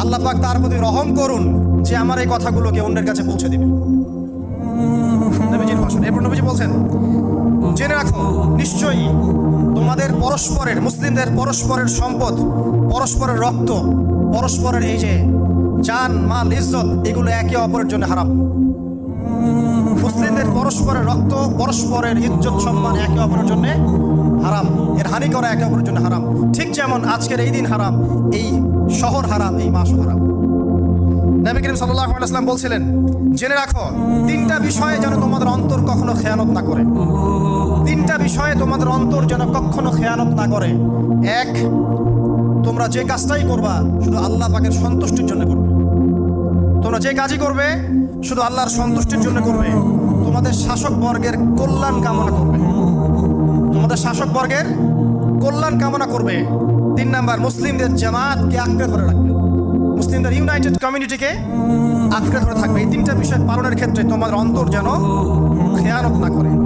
আল্লাহ পাক তার প্রতি রহম করুন যে আমার এই কথাগুলোকে অন্যের কাছে পৌঁছে দিবে। নবীজির ভাষণ। এরপর নবীজি বলছেন, জেনে রাখো নিশ্চয়ই তোমাদের পরস্পরের, মুসলিমদের পরস্পরের সম্পদ, পরস্পরের রক্ত, পরস্পরের এই যে জান মাল ইজ্জত, এগুলো একে অপরের জন্য হারাম। মুসলিমদের পরস্পরের রক্ত, পরস্পরের ইজ্জত সম্মান একে অপরের জন্য হারাম। এর হানি করা একে অপরের জন্য হারাম। ঠিক যেমন আজকের এই দিন হারাম, এই শহর হারাম, এই মাসও হারাম। নবী করিম সাল্লাল্লাহু আলাইহি ওয়াসাল্লাম বলছিলেন, জেনে রাখো তিনটা বিষয়ে যেন তোমাদের অন্তর কখনো খেয়ানত না করে। তিনটা বিষয়ে তোমাদের অন্তর যেন কখনো খেয়ানত না করে। এক, তোমরা যে কাজটাই করবা শুধু আল্লাহ পাকের সন্তুষ্টির জন্য করবে। তোমরা যে কাজই করবে শুধু আল্লাহর সন্তুষ্টির জন্য করবে। তোমাদের শাসক বর্গের কল্যাণ কামনা করবে। তোমাদের শাসক বর্গের কল্যাণ কামনা করবে। 3 নাম্বার, মুসলিমদের জামাতকে আঁকড়ে ধরে রাখবে। মুসলিমদের ইউনাইটেড কমিউনিটিকে আঁকড়ে ধরে থাকবে। এই তিনটা বিষয় পালনের ক্ষেত্রে তোমাদের অন্তর যেন খেয়ানত না করে।